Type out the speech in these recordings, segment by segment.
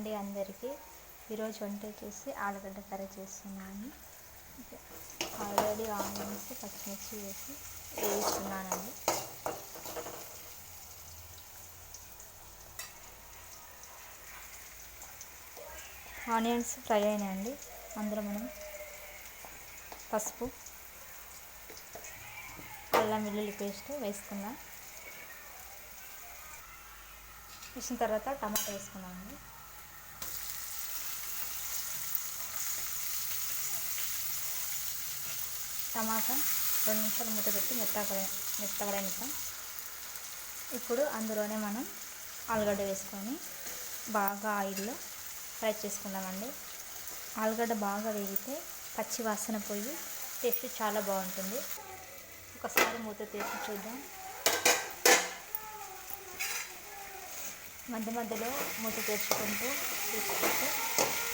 అండి అందరికీ. ఈరోజు వంట వచ్చేసి ఆలుగడ్డ కర్రీ చేస్తున్నాను. ఆల్రెడీ ఆనియన్స్ పచ్చిమిర్చి వేసి వేస్తున్నానండి. ఆనియన్స్ ఫ్రై అయినాయండి. అందులో మనం పసుపు, అల్లం వెల్లుల్లి పేస్ట్ వేసుకుందాం. వేసిన తర్వాత టమాటా వేసుకుందామండి. టమాటా 2 నిమిషాలు మూత పెట్టి మెత్తగలనిద్దాం. ఇప్పుడు అందులోనే మనం ఆలుగడ్డ వేసుకొని బాగా ఆయిల్లో ఫ్రై చేసుకుందామండి. ఆలుగడ్డ బాగా వేగితే పచ్చి వాసన పోయి టేస్ట్ చాలా బాగుంటుంది. ఒకసారి మూత తీసి చూద్దాం. మధ్య మధ్యలో మూత తెచ్చుకుంటూ తీసుకుంటూ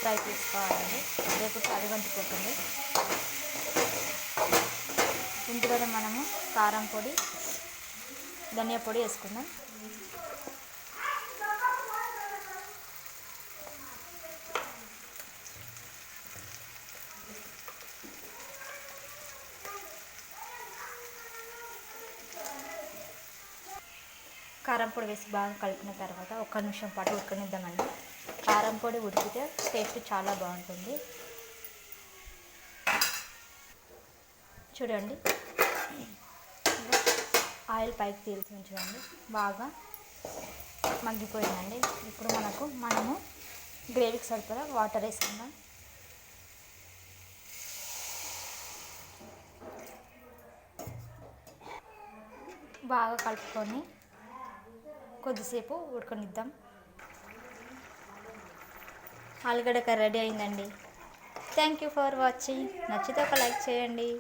ఫ్రై చేసుకోవాలండి, లేకపోతే అడుగంటిపోతుంది. ఇందులోనే మనము కారం పొడి, ధనియా పొడి వేసుకుందాం. కారం పొడి వేసి బాగా కలిపిన తర్వాత 1 నిమిషం పాటు ఉడకనిద్దామండి. కారం పొడి ఉడికితే టేస్ట్ చాలా బాగుంటుంది. చూడండి, ఆయిల్ పైకి తేలుతుంది చూడండి, బాగా మగ్గిపోయిందండి. ఇప్పుడు మనము గ్రేవీకి సరిపడా వాటర్ వేసుకుందాం. బాగా కలుపుకొని కొద్దిసేపు ఉడకనిద్దాం. ఆలుగడ్డ కర్రీ రెడీ అయిందండి. Thank you for watching. నచ్చితే ఒక లైక్ చేయండి.